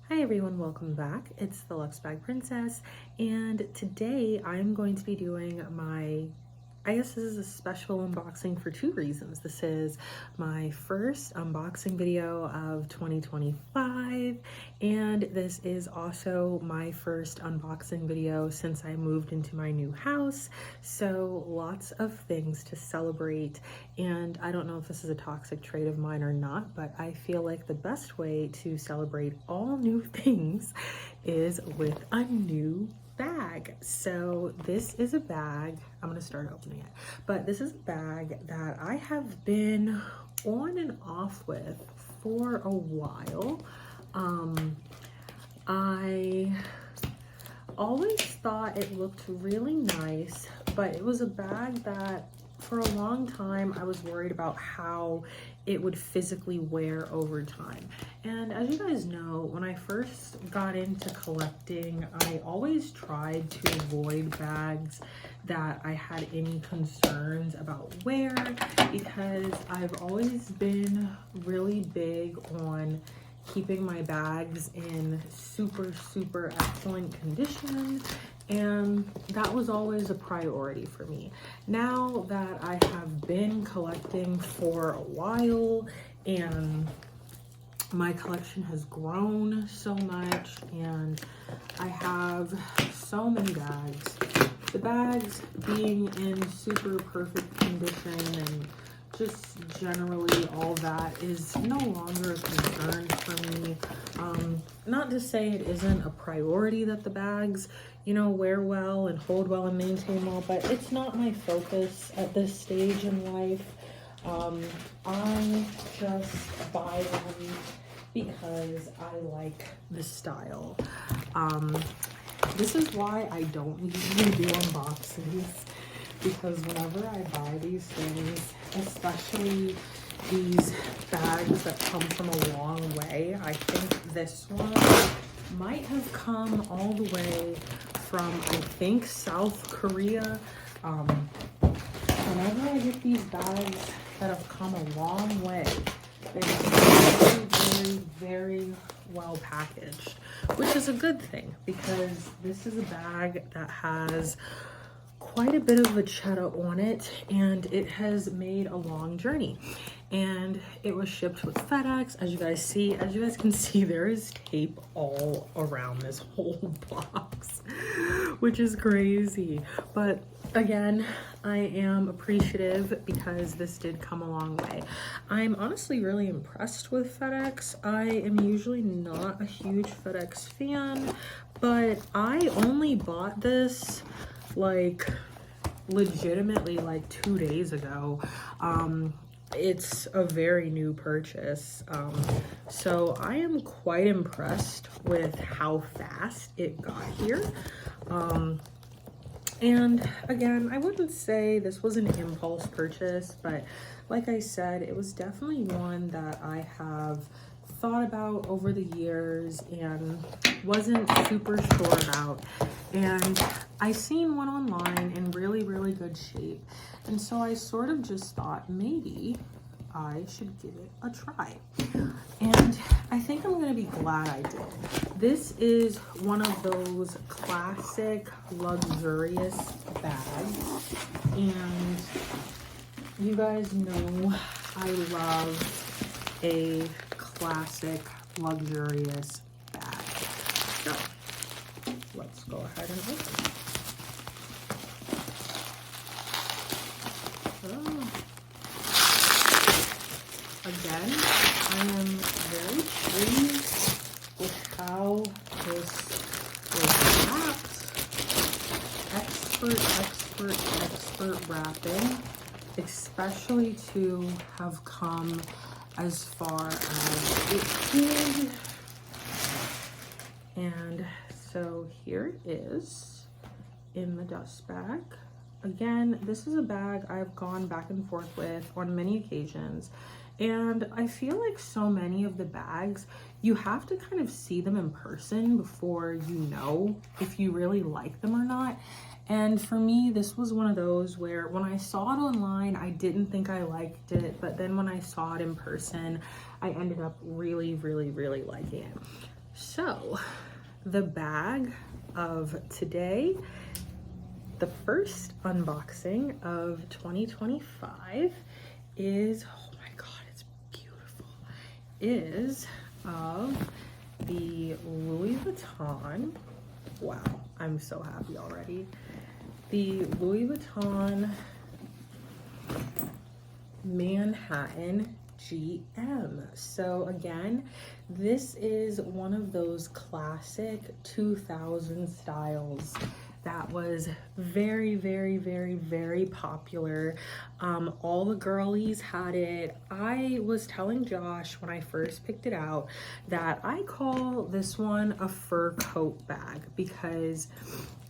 Hi everyone, welcome back. It's the Luxe Bag Princess, and today I'm going to be doing I guess this is a special unboxing for two reasons. This is my first unboxing video of 2025, and this is also my first unboxing video since I moved into my new house. So lots of things to celebrate, and I don't know if this is a toxic trait of mine or not, but I feel like the best way to celebrate all new things is with a new bag. So this is a bag, I'm gonna start opening it, but this is a bag that I have been on and off with for a while. I always thought it looked really nice, but it was a bag that for a long time I was worried about how it would physically wear over time. And as you guys know, when I first got into collecting, I always tried to avoid bags that I had any concerns about wear, because I've always been really big on keeping my bags in super excellent condition, and that was always a priority for me. Now that I have been collecting for a while and my collection has grown so much and I have so many bags, the bags being in super perfect condition and just generally all that is no longer a concern for me. Not to say it isn't a priority that the bags, wear well and hold well and maintain well, but it's not my focus at this stage in life. I just buy them because I like the style. This is why I don't usually do unboxings, because whenever I buy these things, especially these bags that come from a long way, I think this one might have come all the way from, I think, South Korea. Whenever I get these bags that have come a long way, they're very well packaged, which is a good thing, because this is a bag that has quite a bit of vachetta on it, and it has made a long journey, and it was shipped with FedEx. As you guys can see, there is tape all around this whole box, which is crazy. But again, I am appreciative because this did come a long way. I'm honestly really impressed with FedEx. I am usually not a huge FedEx fan, but I only bought this like legitimately like 2 days ago. It's a very new purchase, so I am quite impressed with how fast it got here. And again, I wouldn't say this was an impulse purchase, but like I said, it was definitely one that I have thought about over the years and wasn't super sure about. And I seen one online in really good shape, and so I sort of just thought maybe I should give it a try, and I think I'm gonna be glad I did. This is one of those classic luxurious bags, and you guys know I love a classic luxurious bag. So let's go ahead and open it. Again, I am very pleased with how this was wrapped. Expert wrapping, especially to have come as far as it did. And so here it is in the dust bag. Again, this is a bag I've gone back and forth with on many occasions, and I feel like so many of the bags, you have to kind of see them in person before you know if you really like them or not. And for me, this was one of those where when I saw it online, I didn't think I liked it, but then when I saw it in person, I ended up really liking it. So the bag of today, the first unboxing of 2025 is, oh my God, it's beautiful, is of the Louis Vuitton. Wow, I'm so happy already. The Louis Vuitton Manhattan GM. So again, this is one of those classic 2000 styles that was very, very, very, very popular. All the girlies had it. I was telling Josh when I first picked it out that I call this one a fur coat bag because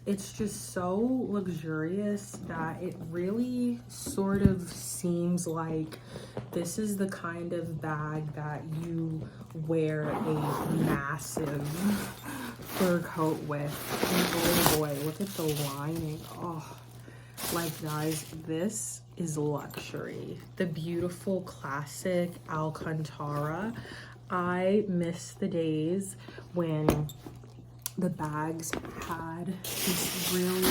it's just so luxurious that it really sort of seems like this is the kind of bag that you wear a massive fur coat with. And oh boy, look at the lining. Oh, like guys, this is luxury. The beautiful classic Alcantara. I miss the days when the bags had this really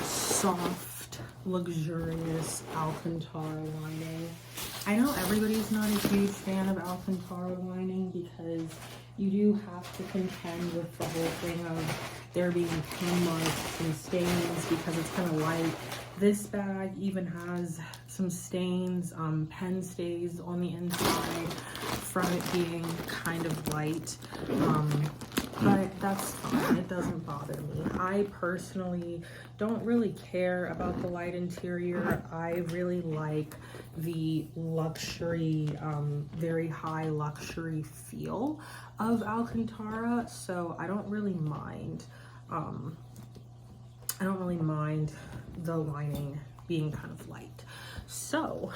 soft, luxurious Alcantara lining. I know everybody's not a huge fan of Alcantara lining because you do have to contend with the whole thing of there being pen marks and stains because it's kind of light. This bag even has some stains, pen stains on the inside from it being kind of light. But that's fine, it doesn't bother me. I personally don't really care about the light interior. I really like the luxury, very high luxury feel of Alcantara, so I don't really mind. The lining being kind of light. So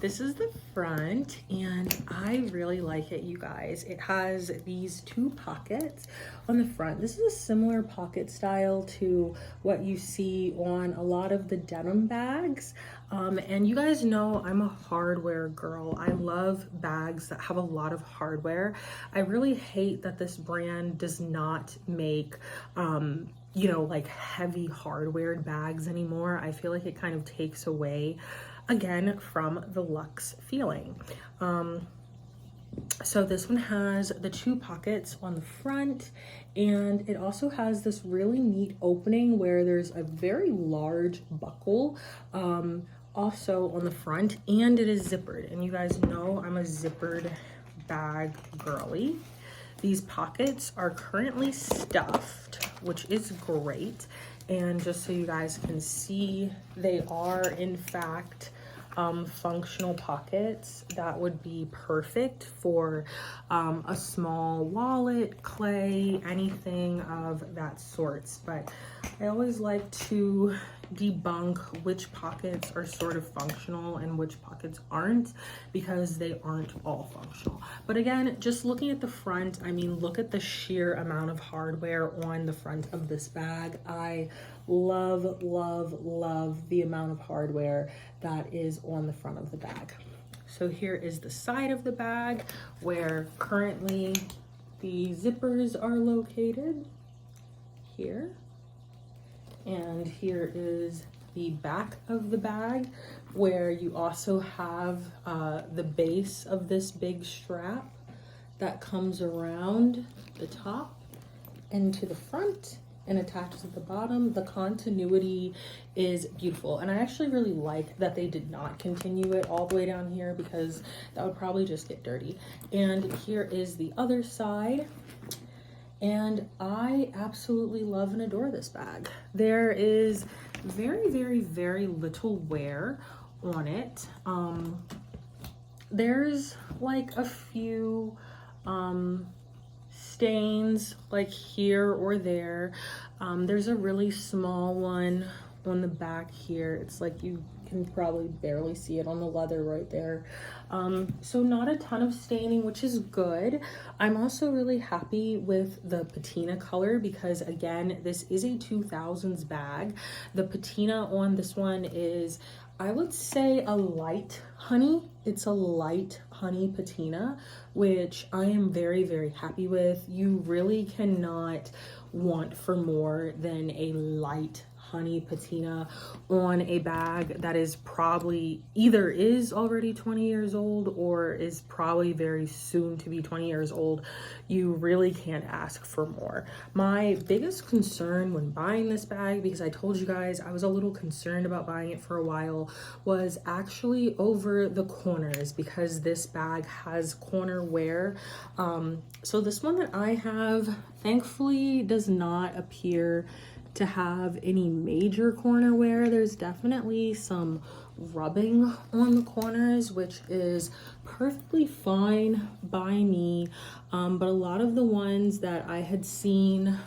this is the front and I really like it, you guys. It has these two pockets on the front. This is a similar pocket style to what you see on a lot of the denim bags. And you guys know I'm a hardware girl. I love bags that have a lot of hardware. I really hate that this brand does not make you know, like heavy hardware bags anymore. I feel like it kind of takes away again from the luxe feeling. So this one has the two pockets on the front, and it also has this really neat opening where there's a very large buckle also on the front, and it is zippered. And you guys know I'm a zippered bag girly. These pockets are currently stuffed, which is great. And just so you guys can see, they are in fact functional pockets that would be perfect for a small wallet, clay, anything of that sorts. But I always like to debunk which pockets are sort of functional and which pockets aren't, because they aren't all functional. But again, just looking at the front, I mean, look at the sheer amount of hardware on the front of this bag. I love, love, love the amount of hardware that is on the front of the bag. So here is the side of the bag where currently the zippers are located here. And here is the back of the bag where you also have the base of this big strap that comes around the top and to the front and attaches at the bottom. The continuity is beautiful, and I actually really like that they did not continue it all the way down here because that would probably just get dirty. And here is the other side, and I absolutely love and adore this bag. There is very, very, very little wear on it. There's like a few stains like here or there. There's a really small one on the back here. It's like you can probably barely see it on the leather right there. So not a ton of staining, which is good. I'm also really happy with the patina color because again, this is a 2000s bag. The patina on this one is I would say a light honey. It's a light honey patina, which I am very, very happy with. You really cannot want for more than a light honey patina on a bag that is probably either is already 20 years old or is probably very soon to be 20 years old. You really can't ask for more. My biggest concern when buying this bag, because I told you guys I was a little concerned about buying it for a while, was actually over the corners, because this bag has corner wear. So this one that I have thankfully does not appear to have any major corner wear. There's definitely some rubbing on the corners, which is perfectly fine by me, but a lot of the ones that I had seen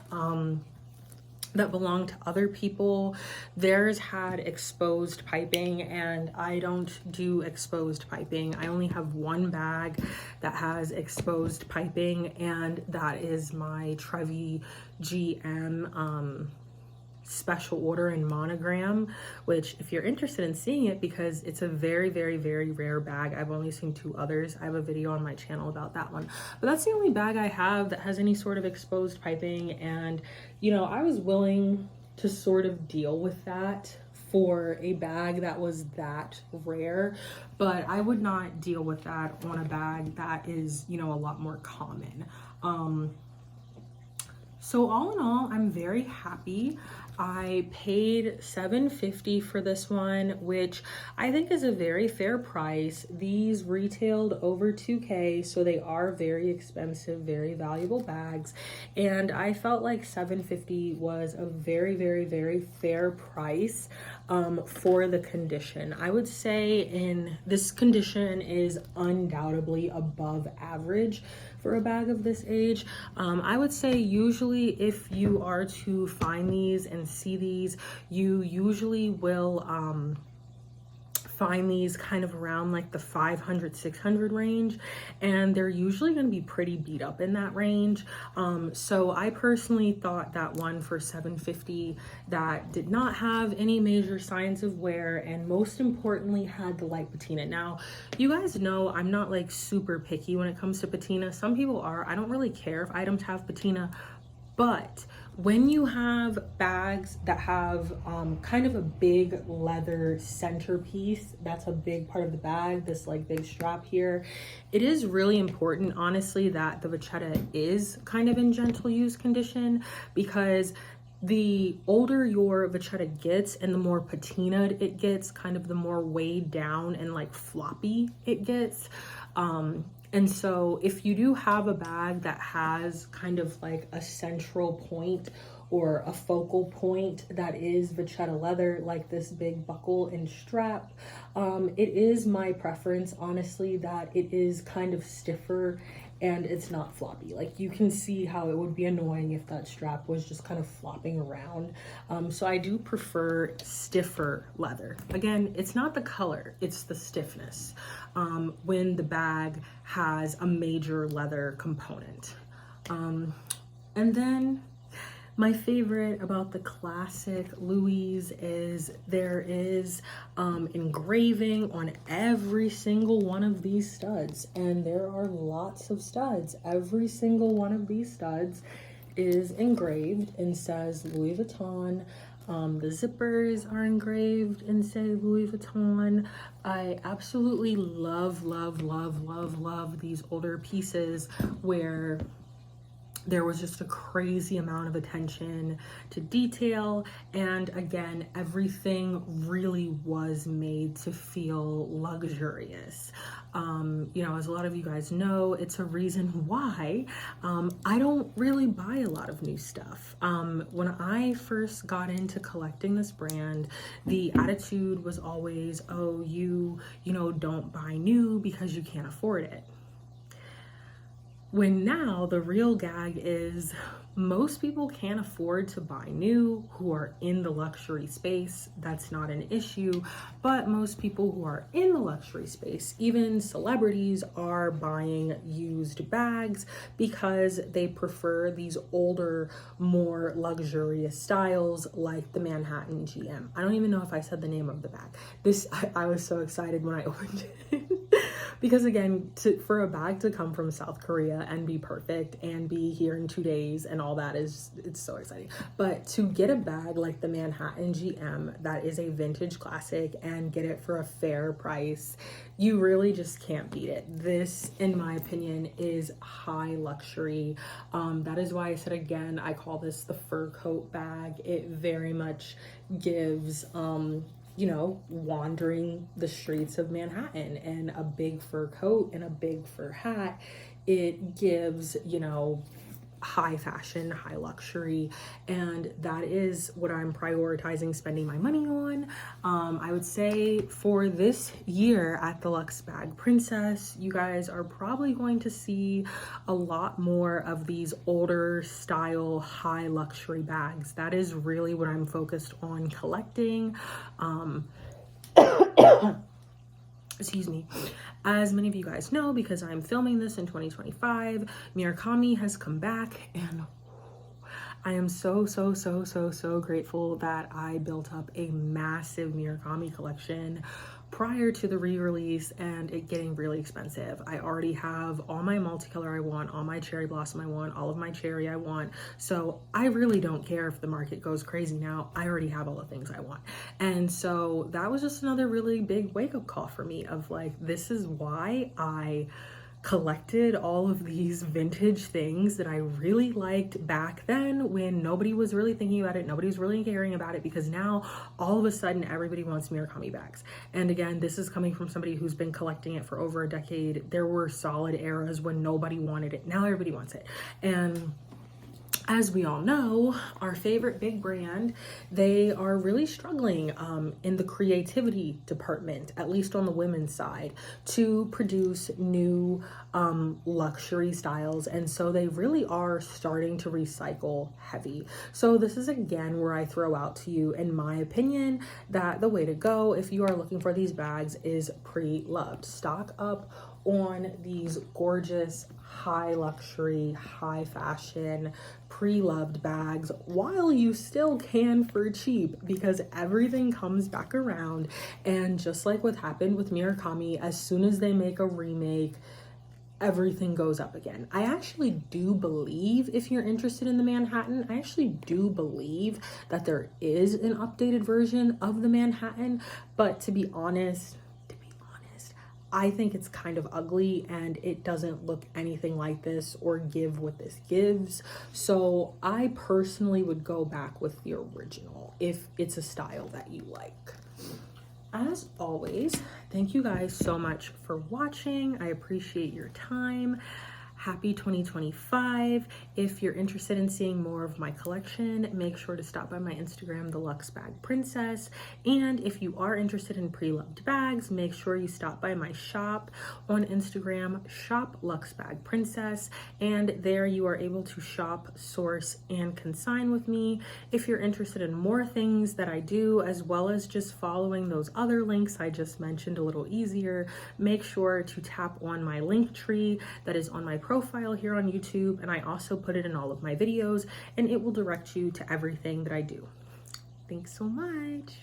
that belonged to other people, theirs had exposed piping, and I don't do exposed piping. I only have one bag that has exposed piping, and that is my Trevi GM special order in monogram, which if you're interested in seeing it, because it's a very, very, very rare bag. I've only seen 2 others. I have a video on my channel about that one, but that's the only bag I have that has any sort of exposed piping. And you know, I was willing to sort of deal with that for a bag that was that rare, but I would not deal with that on a bag that is, you know, a lot more common. So all in all, I'm very happy. I paid $7.50 for this one, which I think is a very fair price. These retailed over $2K, so they are very expensive, very valuable bags. And I felt like $7.50 was a very, very, very fair price for the condition. I would say in this condition is undoubtedly above average for a bag of this age. I would say usually if you are to find these and see these, you usually will find these kind of around like the 500, 600 range, and they're usually going to be pretty beat up in that range. So I personally thought that one for $7.50 that did not have any major signs of wear, and most importantly had the light patina. Now, you guys know I'm not like super picky when it comes to patina. Some people are. I don't really care if items have patina, but when you have bags that have kind of a big leather centerpiece, that's a big part of the bag, this like big strap here, it is really important, honestly, that the vachetta is kind of in gentle use condition, because the older your vachetta gets and the more patinaed it gets, kind of the more weighed down and like floppy it gets. And so if you do have a bag that has kind of like a central point or a focal point that is vachetta leather, like this big buckle and strap, it is my preference, honestly, that it is kind of stiffer and it's not floppy. Like, you can see how it would be annoying if that strap was just kind of flopping around. So I do prefer stiffer leather. Again, it's not the color, it's the stiffness when the bag has a major leather component. And then my favorite about the classic Louis is there is engraving on every single one of these studs, and there are lots of studs. Every single one of these studs is engraved and says Louis Vuitton. The zippers are engraved and say Louis Vuitton. I absolutely love, love, love, love, love these older pieces where there was just a crazy amount of attention to detail, and again, everything really was made to feel luxurious. You know, as a lot of you guys know, it's a reason why I don't really buy a lot of new stuff. When I first got into collecting this brand, the attitude was always, oh, you know, don't buy new because you can't afford it. When now the real gag is most people can't afford to buy new who are in the luxury space. That's not an issue, but most people who are in the luxury space, even celebrities, are buying used bags because they prefer these older, more luxurious styles like the Manhattan GM. I don't even know if I said the name of the bag. I was so excited when I opened it. Because again, for a bag to come from South Korea and be perfect and be here in 2 days and all that it's so exciting. But to get a bag like the Manhattan GM that is a vintage classic and get it for a fair price, you really just can't beat it. This, in my opinion, is high luxury. That is why I said again, I call this the fur coat bag. It very much gives you know, wandering the streets of Manhattan, and a big fur coat and a big fur hat, it gives, you know, high fashion, high luxury, and that is what I'm prioritizing spending my money on. I would say for this year at the Luxe Bag Princess, you guys are probably going to see a lot more of these older style, high luxury bags. That is really what I'm focused on collecting. Excuse me. As many of you guys know, because I'm filming this in 2025, Murakami has come back, and I am so grateful that I built up a massive Murakami collection prior to the re-release and it getting really expensive. I already have all my multicolor I want, all my cherry blossom I want, all of my cherry I want. So I really don't care if the market goes crazy now. I already have all the things I want. And so that was just another really big wake-up call for me of like, this is why I collected all of these vintage things that I really liked back then when nobody was really thinking about it, nobody was really caring about it, because now all of a sudden everybody wants Murakami bags. And again, this is coming from somebody who's been collecting it for over a decade. There were solid eras when nobody wanted it. Now everybody wants it. And as we all know, our favorite big brand, they are really struggling in the creativity department, at least on the women's side, to produce new luxury styles. And so they really are starting to recycle heavy. So this is again where I throw out to you, in my opinion, that the way to go if you are looking for these bags is pre-loved. Stock up on these gorgeous, high luxury, high fashion, pre-loved bags while you still can for cheap, because everything comes back around. And just like what happened with Murakami, as soon as they make a remake, everything goes up again. I actually do believe, if you're interested in the Manhattan, I actually do believe that there is an updated version of the Manhattan, but to be honest, I think it's kind of ugly and it doesn't look anything like this or give what this gives. So I personally would go back with the original if it's a style that you like. As always, thank you guys so much for watching. I appreciate your time. Happy 2025. If you're interested in seeing more of my collection, make sure to stop by my Instagram, the Luxe Bag Princess. And if you are interested in pre-loved bags, make sure you stop by my shop on Instagram, shop Luxe Bag Princess. And there you are able to shop, source, and consign with me. If you're interested in more things that I do, as well as just following those other links I just mentioned a little easier, make sure to tap on my link tree that is on my profile here on YouTube, and I also put it in all of my videos, and it will direct you to everything that I do. Thanks so much.